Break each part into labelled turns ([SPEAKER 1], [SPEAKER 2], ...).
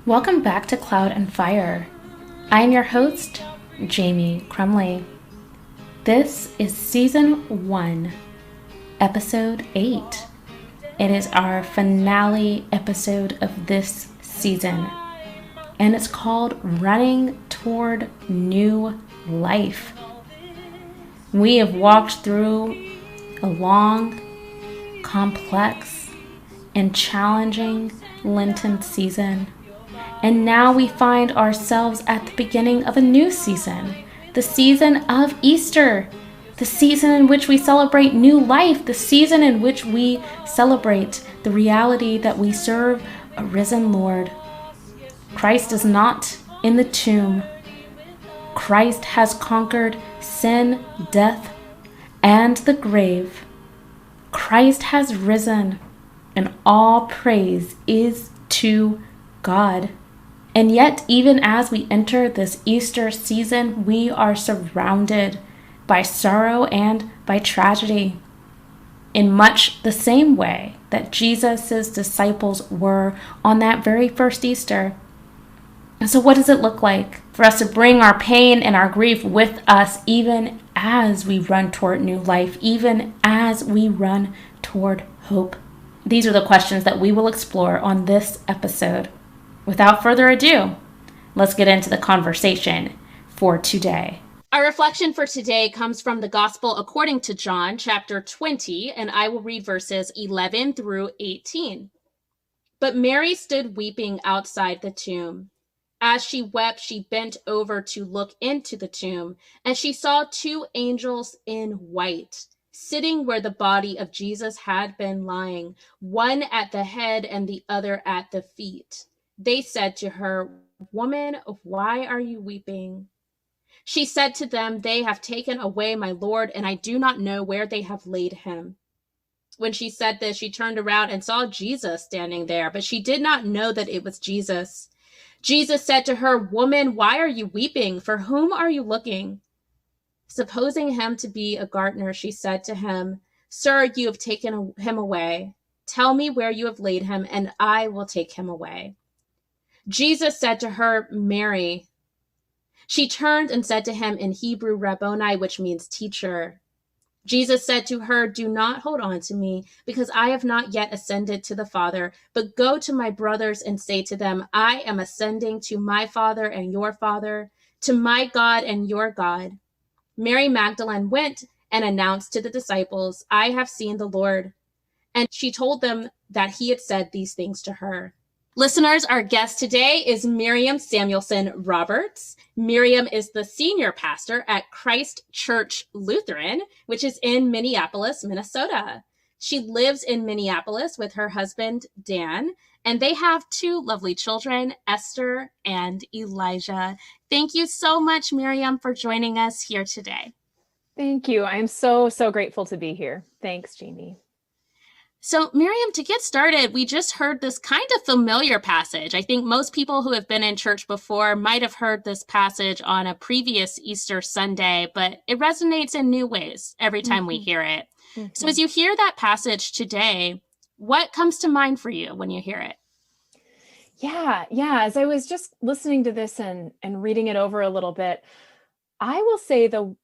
[SPEAKER 1] Welcome back to Cloud and Fire. I am your host, Jamie Crumley. This is Season 1, Episode 8. It is our finale episode of this season, and it's called Running Toward New Life. We have walked through a long, complex, and challenging Lenten season. And now we find ourselves at the beginning of a new season, the season of Easter, the season in which we celebrate new life, the season in which we celebrate the reality that we serve a risen Lord. Christ is not in the tomb. Christ has conquered sin, death, and the grave. Christ has risen, and all praise is to God. And yet, even as we enter this Easter season, we are surrounded by sorrow and by tragedy in much the same way that Jesus' disciples were on that very first Easter. And so what does it look like for us to bring our pain and our grief with us even as we run toward new life, even as we run toward hope? These are the questions that we will explore on this episode. Without further ado, let's get into the conversation for today. Our reflection for today comes from the Gospel according to John, chapter 20, and I will read verses 11 through 18. But Mary stood weeping outside the tomb. As she wept, she bent over to look into the tomb, and she saw two angels in white, sitting where the body of Jesus had been lying, one at the head and the other at the feet. They said to her, "Woman, why are you weeping?" She said to them, "They have taken away my Lord, and I do not know where they have laid him." When she said this, she turned around and saw Jesus standing there, but she did not know that it was Jesus. Jesus said to her, "Woman, why are you weeping? For whom are you looking?" Supposing him to be a gardener, she said to him, "Sir, you have taken him away. Tell me where you have laid him, and I will take him away." Jesus said to her, "Mary." She turned and said to him in Hebrew, "Rabboni," which means teacher. Jesus said to her, "Do not hold on to me, because I have not yet ascended to the Father, but go to my brothers and say to them, I am ascending to my Father and your Father, to my God and your God." Mary Magdalene went and announced to the disciples, "I have seen the Lord." And she told them that he had said these things to her. Listeners, our guest today is Miriam Samuelson Roberts. Miriam is the senior pastor at Christ Church Lutheran, which is in Minneapolis, Minnesota. She lives in Minneapolis with her husband, Dan, and they have two lovely children, Esther and Elijah. Thank you so much, Miriam, for joining us here today.
[SPEAKER 2] Thank you. I'm so grateful to be here. Thanks, Jamie.
[SPEAKER 1] So, Miriam, to get started, we just heard this kind of familiar passage. I think most people who have been in church before might have heard this passage on a previous Easter Sunday, but it resonates in new ways every time we hear it. So as you hear that passage today, what comes to mind for you when you hear it?
[SPEAKER 2] Yeah. As I was just listening to this and reading it over a little bit, I will say the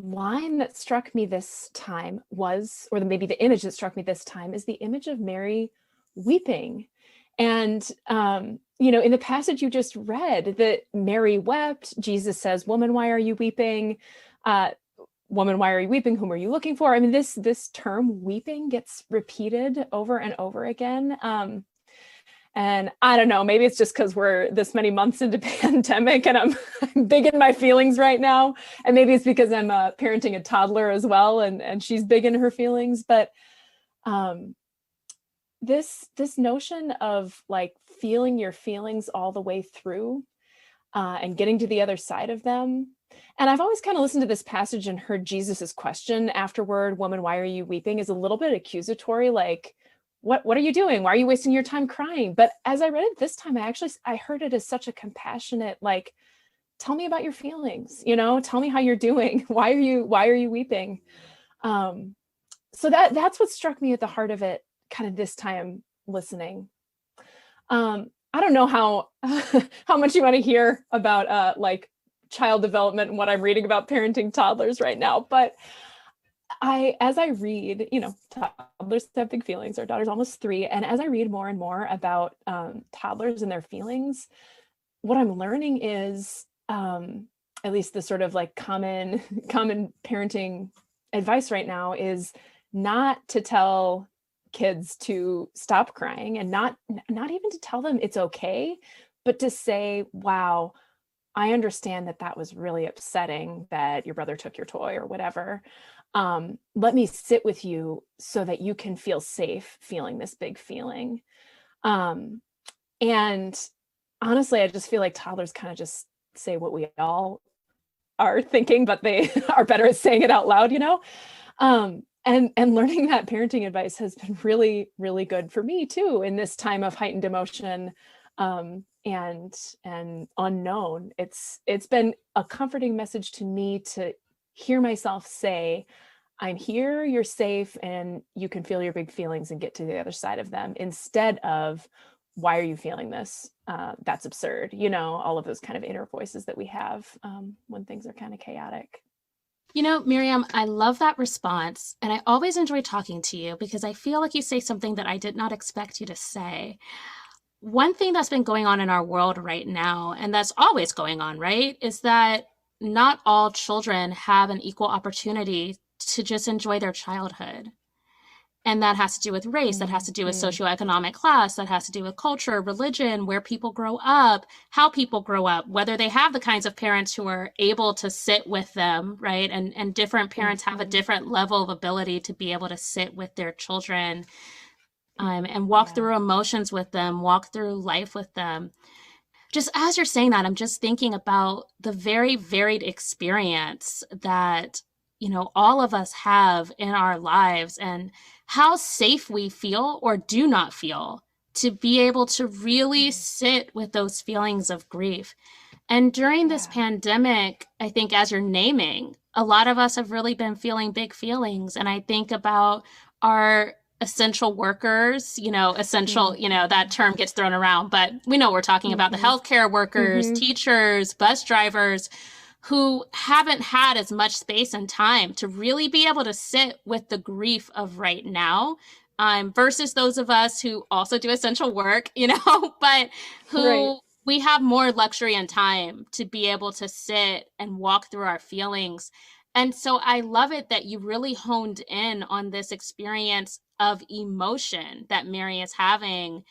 [SPEAKER 2] line that struck me this time was, or maybe the image that struck me this time, is the image of Mary weeping. And, in the passage you just read, that Mary wept. Jesus says, "Woman, why are you weeping? Woman, why are you weeping? Whom are you looking for?" I mean, this term weeping gets repeated over and over again. And I don't know, maybe it's just because we're this many months into pandemic and I'm big in my feelings right now. And maybe it's because I'm parenting a toddler as well, and she's big in her feelings. But this notion of like feeling your feelings all the way through and getting to the other side of them. And I've always kind of listened to this passage and heard Jesus's question afterward, "Woman, why are you weeping?" is a little bit accusatory, like, what are you doing? Why are you wasting your time crying? But as I read it this time, I heard it as such a compassionate, like, tell me about your feelings, tell me how you're doing. Why are you weeping? So that's what struck me at the heart of it, kind of this time listening. I don't know how how much you want to hear about like child development and what I'm reading about parenting toddlers right now, but as I read, toddlers have big feelings. Our daughter's almost 3, and as I read more and more about toddlers and their feelings, what I'm learning is, at least the sort of like common parenting advice right now is not to tell kids to stop crying, and not even to tell them it's okay, but to say, wow, I understand that was really upsetting that your brother took your toy or whatever. Let me sit with you so that you can feel safe feeling this big feeling. And honestly, I just feel like toddlers kind of just say what we all are thinking, but they are better at saying it out loud, and learning that parenting advice has been really, really good for me too in this time of heightened emotion, and unknown. It's been a comforting message to me to hear myself say, I'm here, you're safe, and you can feel your big feelings and get to the other side of them, instead of, why are you feeling this? That's absurd. All of those kind of inner voices that we have when things are kind of chaotic.
[SPEAKER 1] Miriam, I love that response. And I always enjoy talking to you because I feel like you say something that I did not expect you to say. One thing that's been going on in our world right now, and that's always going on, right, is that not all children have an equal opportunity to just enjoy their childhood. And that has to do with race, that has to do with socioeconomic class, that has to do with culture, religion, where people grow up, how people grow up, whether they have the kinds of parents who are able to sit with them, right? And different parents have a different level of ability to be able to sit with their children, and walk through emotions with them, walk through life with them. Just as you're saying that, I'm just thinking about the very varied experience that, all of us have in our lives, and how safe we feel or do not feel to be able to really sit with those feelings of grief. And during this pandemic, I think, as you're naming, a lot of us have really been feeling big feelings. And I think about our essential workers, that term gets thrown around, but we know we're talking about the healthcare workers, teachers, bus drivers, who haven't had as much space and time to really be able to sit with the grief of right now, versus those of us who also do essential work, but who we have more luxury and time to be able to sit and walk through our feelings. And so I love it that you really honed in on this experience of emotion that Mary is having.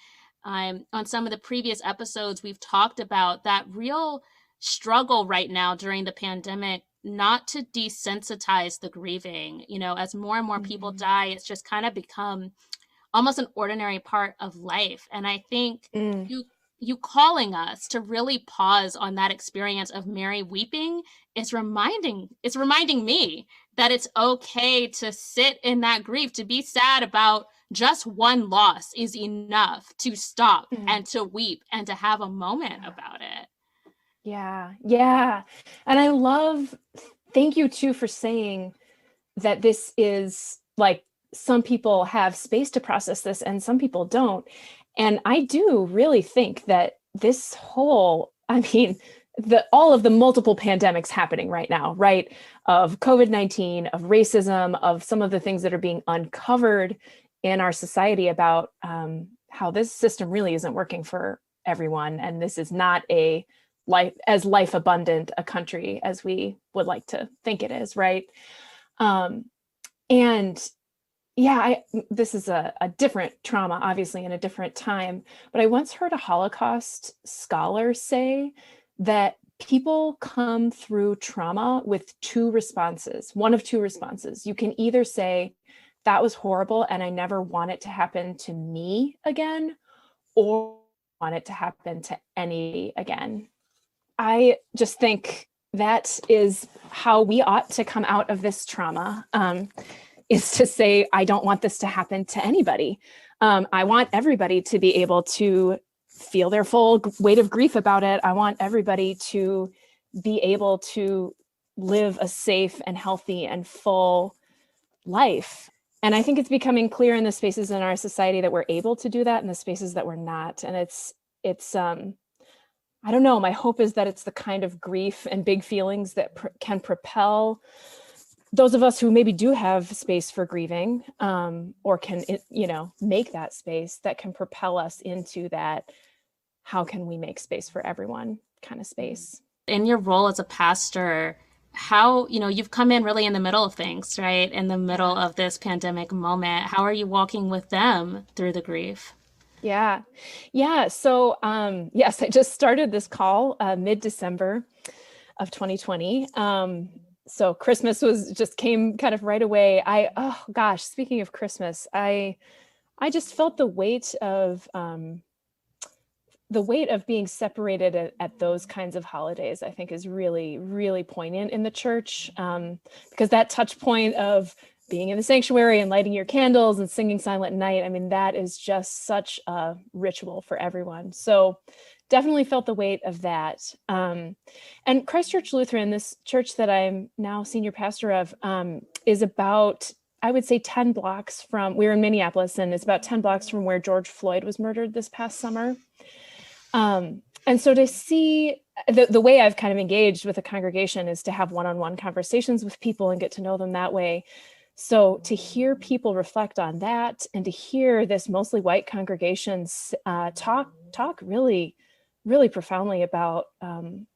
[SPEAKER 1] On some of the previous episodes, we've talked about that real struggle right now during the pandemic, not to desensitize the grieving. As more and more people die, it's just kind of become almost an ordinary part of life. And I think you calling us to really pause on that experience of Mary weeping is reminding me that it's okay to sit in that grief, to be sad about just one loss is enough to stop and to weep and to have a moment about it.
[SPEAKER 2] Yeah. And thank you too for saying that this is like, some people have space to process this and some people don't. And I do really think that this whole, all of the multiple pandemics happening right now, right? Of COVID-19, of racism, of some of the things that are being uncovered in our society about how this system really isn't working for everyone. And this is not life abundant a country as we would like to think it is, right? This is a different trauma, obviously, in a different time. But I once heard a Holocaust scholar say that people come through trauma with one of two responses. You can either say, that was horrible and I never want it to happen to me again, or want it to happen to anybody again. I just think that is how we ought to come out of this trauma, is to say, I don't want this to happen to anybody. I want everybody to be able to feel their full weight of grief about it. I want everybody to be able to live a safe and healthy and full life. And I think it's becoming clear in the spaces in our society that we're able to do that and the spaces that we're not. And it's I don't know, my hope is that it's the kind of grief and big feelings that can propel those of us who maybe do have space for grieving, or can, make that space, that can propel us into that, how can we make space for everyone kind of space.
[SPEAKER 1] In your role as a pastor, how, you've come in really in the middle of things, right? In the middle of this pandemic moment. How are you walking with them through the grief?
[SPEAKER 2] Yeah. Yeah. So, yes, I just started this call mid-December of 2020. So Christmas came kind of right away. Oh gosh, speaking of Christmas, I just felt the weight of being separated at those kinds of holidays, I think, is really, really poignant in the church, because that touch point of being in the sanctuary and lighting your candles and singing Silent Night, I mean, that is just such a ritual for everyone. So definitely felt the weight of that. And Christ Church Lutheran, this church that I'm now senior pastor of, is about, I would say, 10 blocks from, we're in Minneapolis, and it's about 10 blocks from where George Floyd was murdered this past summer. And so to see the way I've kind of engaged with a congregation is to have one-on-one conversations with people and get to know them that way. So to hear people reflect on that, and to hear this mostly white congregations talk really, really profoundly about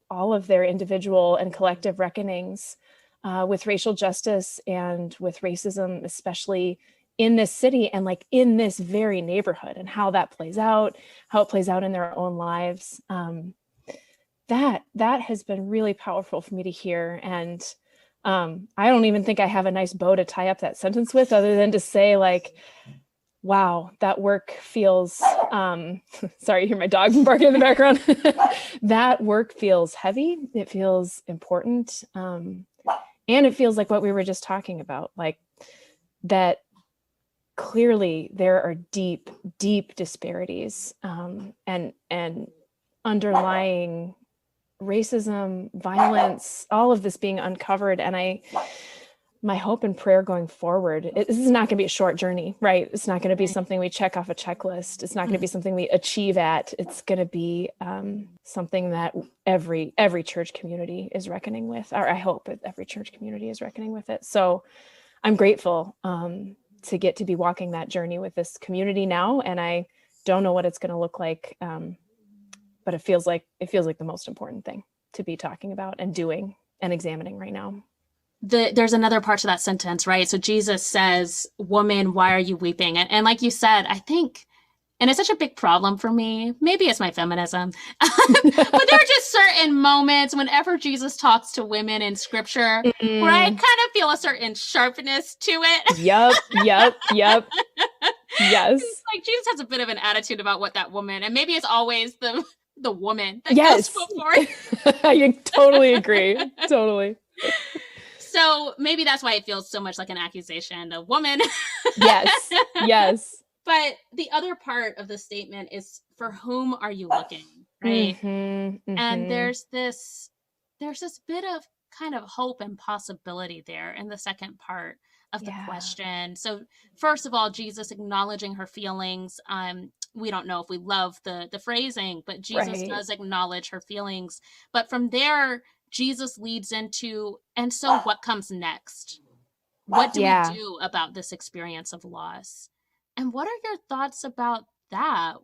[SPEAKER 2] all of their individual and collective reckonings with racial justice and with racism, especially in this city and like in this very neighborhood, and how it plays out in their own lives. That has been really powerful for me to hear. And I don't even think I have a nice bow to tie up that sentence with, other than to say, like, wow, that work feels, sorry, you hear my dog barking in the background. That work feels heavy. It feels important. And it feels like what we were just talking about, like that clearly there are deep, deep disparities, and underlying racism, violence, all of this being uncovered. And my hope and prayer going forward, this is not going to be a short journey, right? It's not going to be something we check off a checklist. It's not going to be something we achieve at. It's going to be something that every church community is reckoning with, or I hope that every church community is reckoning with it. So I'm grateful to get to be walking that journey with this community now. And I don't know what it's going to look like, but it feels like the most important thing to be talking about and doing and examining right now.
[SPEAKER 1] There's another part to that sentence, right? So Jesus says, "Woman, why are you weeping?" And like you said, I think, and it's such a big problem for me, maybe it's my feminism, but there are just certain moments whenever Jesus talks to women in scripture where I kind of feel a certain sharpness to it.
[SPEAKER 2] Yep. Yes.
[SPEAKER 1] It's like Jesus has a bit of an attitude about what that woman, and maybe it's always the woman that
[SPEAKER 2] yes.
[SPEAKER 1] goes before.
[SPEAKER 2] I totally agree. Totally.
[SPEAKER 1] So maybe that's why it feels so much like an accusation, a woman.
[SPEAKER 2] Yes.
[SPEAKER 1] But the other part of the statement is, for whom are you looking, right? And there's this bit of kind of hope and possibility there in the second part of the question. So first of all, Jesus acknowledging her feelings. We don't know if we love the phrasing, but Jesus does acknowledge her feelings. But from there, Jesus leads into, and so what comes next? What do we do about this experience of loss? And what are your thoughts about that?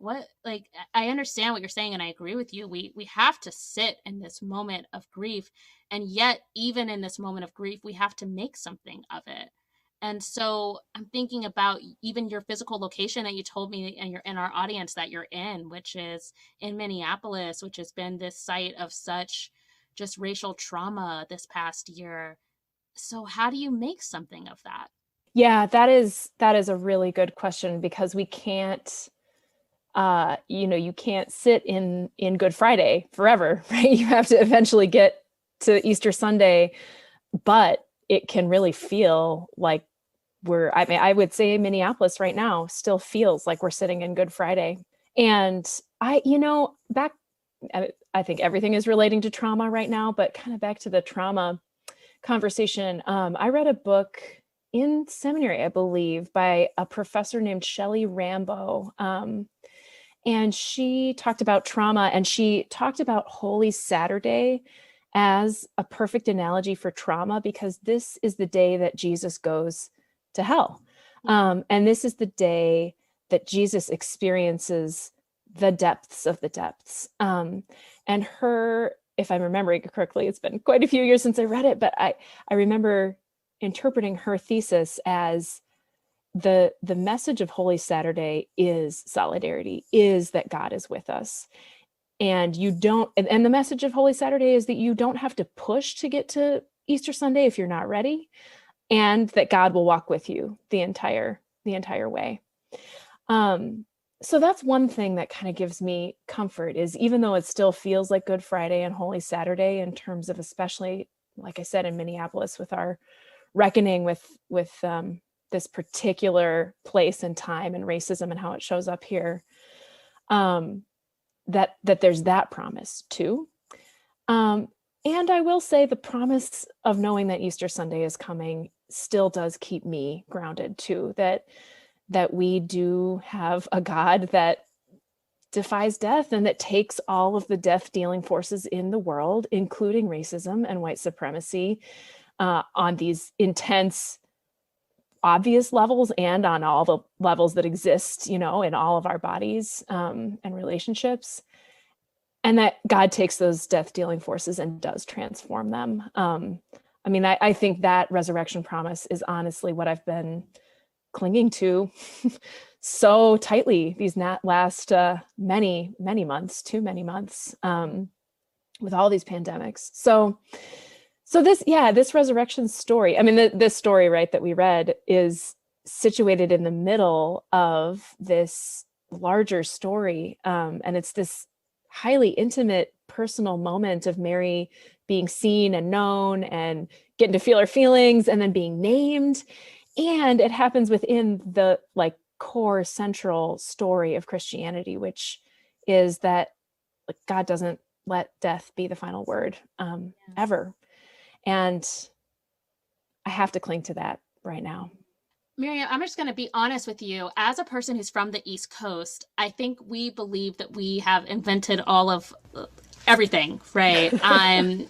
[SPEAKER 1] I understand what you're saying, and I agree with you. We have to sit in this moment of grief, and yet even in this moment of grief, we have to make something of it. And so I'm thinking about even your physical location that you told me, and you're in our audience that you're in, which is in Minneapolis, which has been this site of such just racial trauma this past year. So how do you make something of that?
[SPEAKER 2] Yeah, that is a really good question, because we can't, you can't sit in Good Friday forever, right? You have to eventually get to Easter Sunday, but it can really feel like I would say Minneapolis right now still feels like we're sitting in Good Friday. And I think everything is relating to trauma right now, but kind of back to the trauma conversation. I read a book in seminary, I believe, by a professor named Shelley Rambo. And she talked about trauma, and she talked about Holy Saturday as a perfect analogy for trauma, because this is the day that Jesus goes to hell. And this is the day that Jesus experiences the depths of the depths. And her, if I'm remembering correctly, it's been quite a few years since I read it, but I remember interpreting her thesis as the message of Holy Saturday is solidarity, is that God is with us. And you don't, and the message of Holy Saturday is that you don't have to push to get to Easter Sunday if you're not ready, and that God will walk with you the entire way. So that's one thing that kind of gives me comfort, is even though it still feels like Good Friday and Holy Saturday in terms of, especially, like I said, in Minneapolis, with our reckoning with this particular place and time and racism and how it shows up here, that there's that promise too. And I will say the promise of knowing that Easter Sunday is coming still does keep me grounded too, that we do have a God that defies death and that takes all of the death-dealing forces in the world, including racism and white supremacy, on these intense, obvious levels and on all the levels that exist, in all of our bodies and relationships. And that God takes those death-dealing forces and does transform them. I think that resurrection promise is honestly what I've been clinging to so tightly these last many months, too many months, with all these pandemics. So this resurrection story, this story, right, that we read is situated in the middle of this larger story. And it's this highly intimate, personal moment of Mary being seen and known and getting to feel her feelings and then being named. And it happens within the core central story of Christianity, which is that God doesn't let death be the final word ever. And I have to cling to that right now.
[SPEAKER 1] Miriam, I'm just going to be honest with you. As a person who's from the East Coast, I think we believe that we have invented all of everything, right? I'm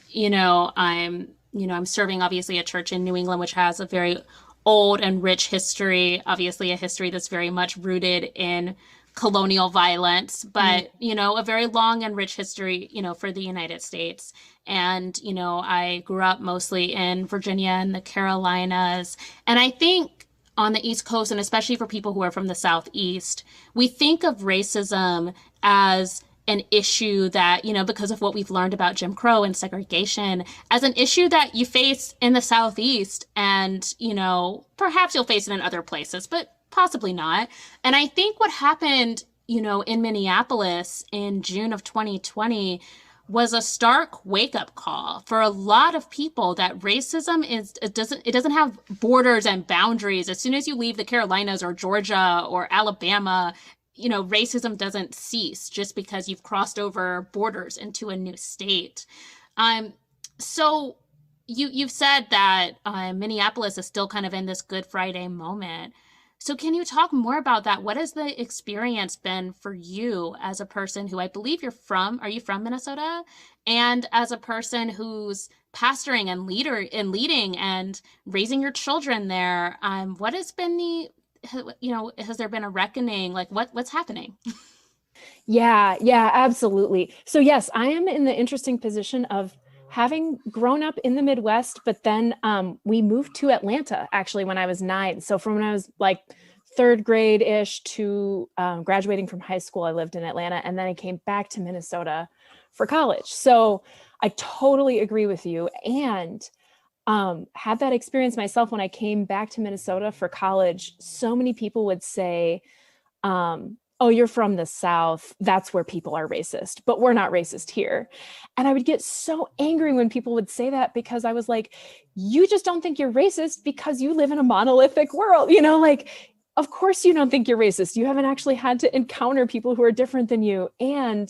[SPEAKER 1] serving obviously a church in New England, which has a very old and rich history, obviously a history that's very much rooted in colonial violence, but, a very long and rich history, for the United States. And, I grew up mostly in Virginia and the Carolinas. And I think on the East Coast, and especially for people who are from the Southeast, we think of racism as an issue that, because of what we've learned about Jim Crow and segregation, as an issue that you face in the Southeast and, perhaps you'll face it in other places, but possibly not. And I think what happened, in Minneapolis in June of 2020 was a stark wake-up call for a lot of people that racism doesn't have borders and boundaries. As soon as you leave the Carolinas or Georgia or Alabama, racism doesn't cease just because you've crossed over borders into a new state. So you've said that Minneapolis is still kind of in this Good Friday moment. So can you talk more about that? What has the experience been for you as a person who I believe are you from Minnesota? And as a person who's pastoring and leading and raising your children there, what has been has there been a reckoning? What's happening?
[SPEAKER 2] Yeah, absolutely. So yes, I am in the interesting position of having grown up in the Midwest, but then we moved to Atlanta actually when I was 9. So from when I was third grade-ish to graduating from high school, I lived in Atlanta, and then I came back to Minnesota for college. So I totally agree with you, and had that experience myself when I came back to Minnesota for college. So many people would say, oh, you're from the South. That's where people are racist, but we're not racist here. And I would get so angry when people would say that, because I was like, you just don't think you're racist because you live in a monolithic world. Of course you don't think you're racist. You haven't actually had to encounter people who are different than you. And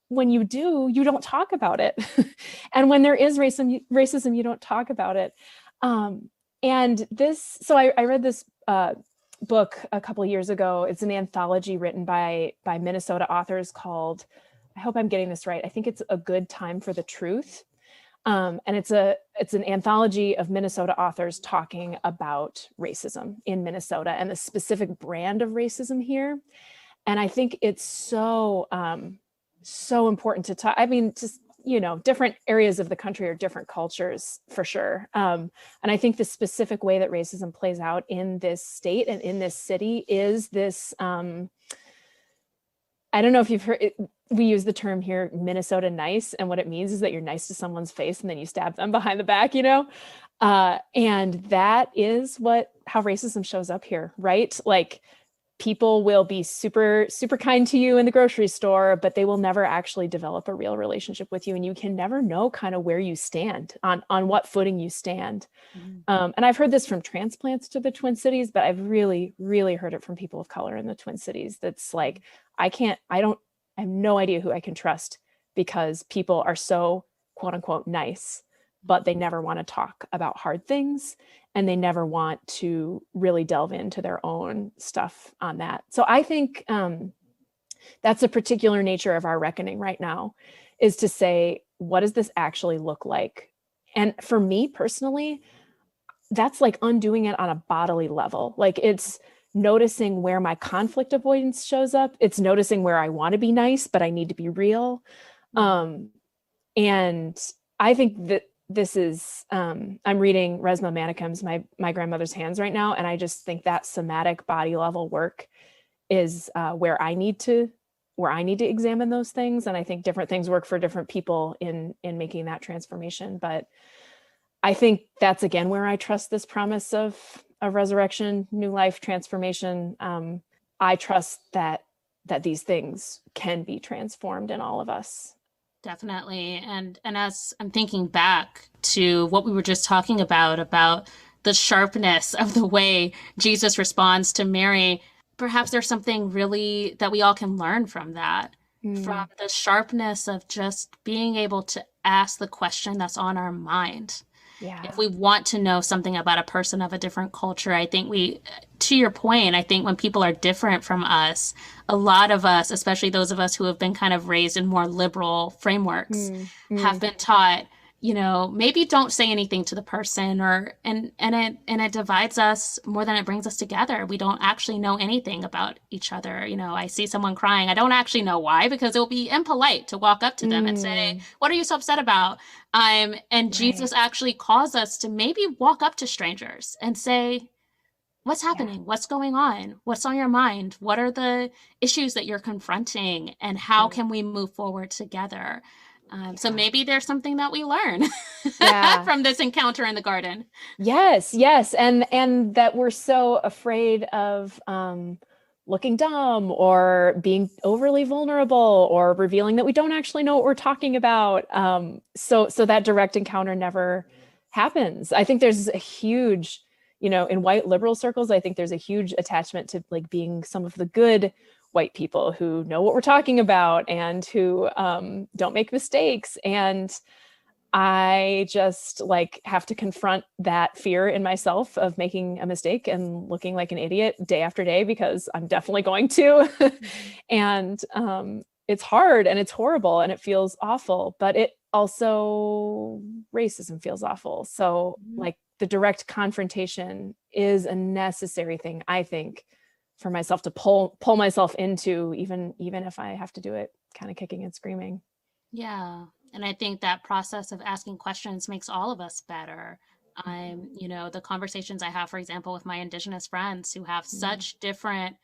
[SPEAKER 2] when you do, you don't talk about it. And when there is racism, you don't talk about it. And I read this book a couple of years ago. It's an anthology written by Minnesota authors called, I hope I'm getting this right, I think it's A Good Time for the Truth. And it's an anthology of Minnesota authors talking about racism in Minnesota and the specific brand of racism here. And I think it's so important to talk. I mean, just, different areas of the country are different cultures for sure. And I think the specific way that racism plays out in this state and in this city is this, I don't know if you've heard it, we use the term here, Minnesota nice. And what it means is that you're nice to someone's face and then you stab them behind the back, and that is how racism shows up here, right? Like, people will be super, super kind to you in the grocery store, but they will never actually develop a real relationship with you. And you can never know kind of where you stand, on what footing you stand. Mm-hmm. And I've heard this from transplants to the Twin Cities, but I've really, really heard it from people of color in the Twin Cities. That's like, I have no idea who I can trust, because people are so quote unquote nice, but they never want to talk about hard things. And they never want to really delve into their own stuff on that. So I think that's a particular nature of our reckoning right now, is to say, what does this actually look like? And for me personally, that's like undoing it on a bodily level. Like, it's noticing where my conflict avoidance shows up. It's noticing where I want to be nice, but I need to be real. And I think that this is, I'm reading Resmaa Menakem's My Grandmother's Hands right now. And I just think that somatic body level work is where I need to examine those things. And I think different things work for different people in making that transformation. But I think that's, again, where I trust this promise of resurrection, new life, transformation. I trust that these things can be transformed in all of us.
[SPEAKER 1] Definitely. And as I'm thinking back to what we were just talking about the sharpness of the way Jesus responds to Mary, perhaps there's something really that we all can learn from that, from the sharpness of just being able to ask the question that's on our mind. Yeah. If we want to know something about a person of a different culture, I think to your point, I think when people are different from us, a lot of us, especially those of us who have been kind of raised in more liberal frameworks, have been taught, maybe don't say anything to the person, and it divides us more than it brings us together. We don't actually know anything about each other. I see someone crying. I don't actually know why, because it will be impolite to walk up to them and say, what are you so upset about? And right. Jesus actually calls us to maybe walk up to strangers and say, what's happening? Yeah. What's going on? What's on your mind? What are the issues that you're confronting? And how can we move forward together? So maybe there's something that we learn from this encounter in the garden.
[SPEAKER 2] Yes. And that we're so afraid of looking dumb or being overly vulnerable or revealing that we don't actually know what we're talking about. So that direct encounter never happens. I think there's a huge, in white liberal circles, I think there's a huge attachment to like being some of the good white people who know what we're talking about and who don't make mistakes. And I just have to confront that fear in myself of making a mistake and looking like an idiot day after day, because I'm definitely going to. And it's hard and it's horrible and it feels awful, but it also, racism feels awful. So the direct confrontation is a necessary thing, I think, for myself to pull myself into, even if I have to do it kind of kicking and screaming.
[SPEAKER 1] Yeah. And I think that process of asking questions makes all of us better. The conversations I have, for example, with my Indigenous friends who have such different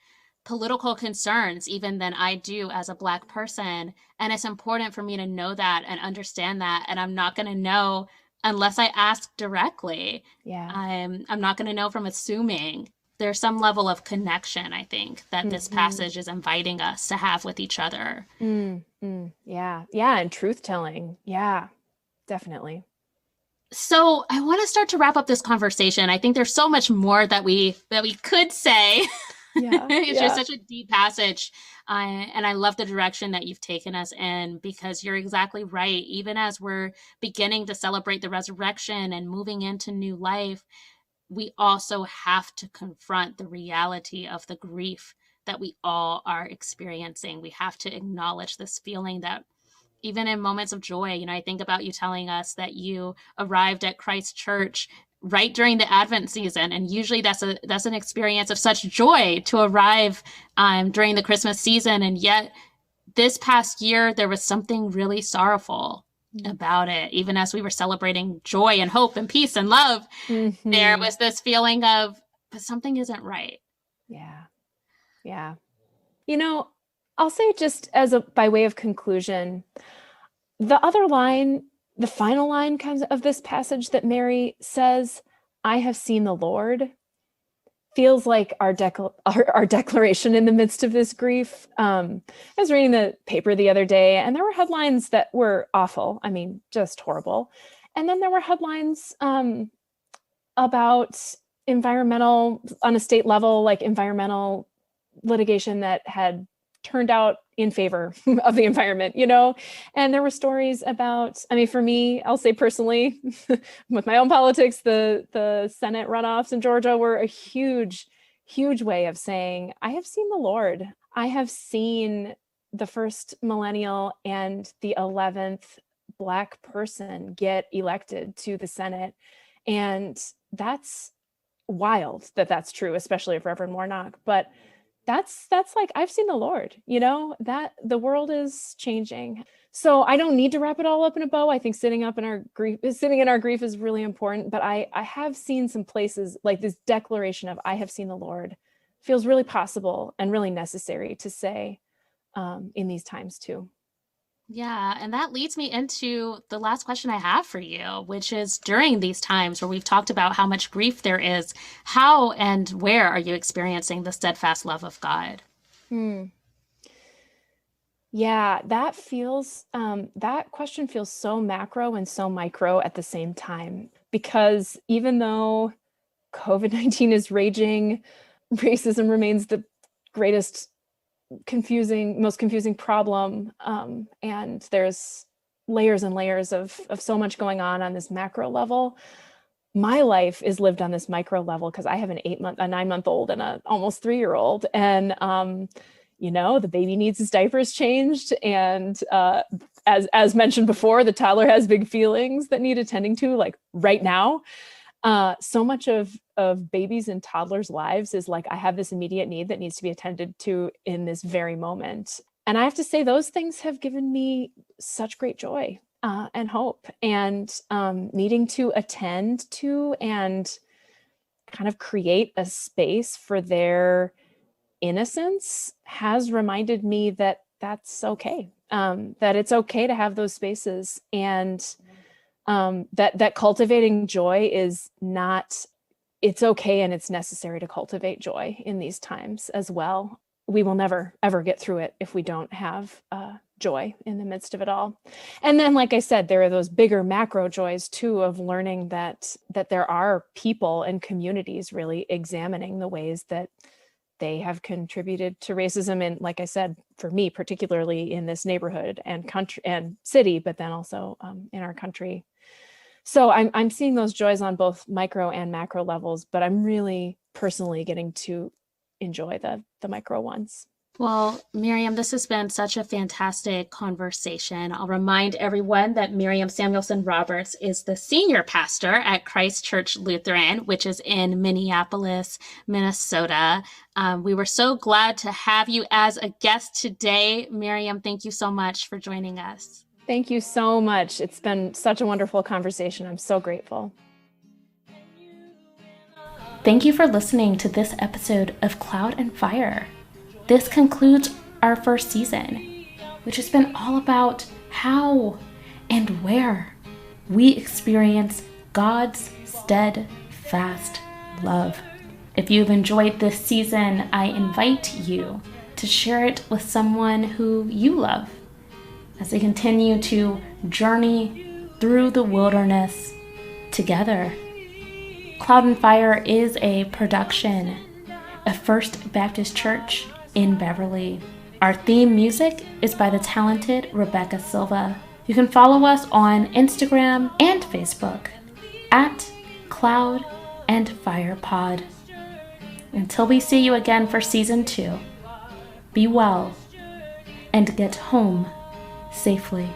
[SPEAKER 1] political concerns even than I do as a Black person. And it's important for me to know that and understand that. And I'm not going to know unless I ask directly. Yeah. I'm not going to know from assuming. There's some level of connection, I think, that this passage is inviting us to have with each other.
[SPEAKER 2] Yeah. And truth-telling. Yeah, definitely.
[SPEAKER 1] So I want to start to wrap up this conversation. I think there's so much more that we could say. Yeah, it's just such a deep passage. And I love the direction that you've taken us in, because you're exactly right. Even as we're beginning to celebrate the resurrection and moving into new life, we also have to confront the reality of the grief that we all are experiencing. We have to acknowledge this feeling that even in moments of joy, I think about you telling us that you arrived at Christ Church right during the Advent season, and usually that's an experience of such joy to arrive during the Christmas season, and yet this past year there was something really sorrowful about it. Even as we were celebrating joy and hope and peace and love, there was this feeling of, but something isn't right.
[SPEAKER 2] Yeah. I'll say, just by way of conclusion, the final line kind of this passage that Mary says, "I have seen the Lord," feels like our declaration in the midst of this grief. I was reading the paper the other day, and there were headlines that were awful. I mean, just horrible. And then there were headlines about environmental, on a state level, like environmental litigation that had turned out in favor of the environment, and there were stories about, for me, I'll say personally, with my own politics, the Senate runoffs in Georgia were a huge, huge way of saying, I have seen the Lord. I have seen the first millennial and the 11th Black person get elected to the Senate. And that's wild that that's true, especially of Reverend Warnock. But that's like, I've seen the Lord, that the world is changing. So I don't need to wrap it all up in a bow. I think sitting in our grief is really important. But I have seen some places like this declaration of I have seen the Lord feels really possible and really necessary to say in these times too.
[SPEAKER 1] Yeah, and that leads me into the last question I have for you, which is, during these times where we've talked about how much grief there is, how and where are you experiencing the steadfast love of God?
[SPEAKER 2] Yeah, that question feels so macro and so micro at the same time, because even though COVID-19 is raging, racism remains the greatest most confusing problem. And there's layers and layers of so much going on this macro level. My life is lived on this micro level because I have a 9-month-old and a almost 3-year-old. And, the baby needs his diapers changed. And as mentioned before, the toddler has big feelings that need attending to, like right now. So much of babies and toddlers' lives is like, I have this immediate need that needs to be attended to in this very moment. And I have to say, those things have given me such great joy and hope, and needing to attend to and kind of create a space for their innocence has reminded me that that's okay, that it's okay to have those spaces, and that cultivating joy is not, it's okay and it's necessary to cultivate joy in these times as well. We will never, ever get through it if we don't have joy in the midst of it all. And then, like I said, there are those bigger macro joys too, of learning that there are people and communities really examining the ways that they have contributed to racism. And like I said, for me, particularly in this neighborhood and country and city, but then also in our country. So I'm seeing those joys on both micro and macro levels, but I'm really personally getting to enjoy the micro ones.
[SPEAKER 1] Well, Miriam, this has been such a fantastic conversation. I'll remind everyone that Miriam Samuelson Roberts is the senior pastor at Christ Church Lutheran, which is in Minneapolis, Minnesota. We were so glad to have you as a guest today. Miriam, thank you so much for joining us.
[SPEAKER 2] Thank you so much. It's been such a wonderful conversation. I'm so grateful.
[SPEAKER 1] Thank you for listening to this episode of Cloud and Fire. This concludes our first season, which has been all about how and where we experience God's steadfast love. If you've enjoyed this season, I invite you to share it with someone who you love as they continue to journey through the wilderness together. Cloud and Fire is a production of First Baptist Church in Beverly. Our theme music is by the talented Rebecca Silva. You can follow us on Instagram and Facebook at Cloud and Fire Pod. Until we see you again for Season 2, be well and get home safely.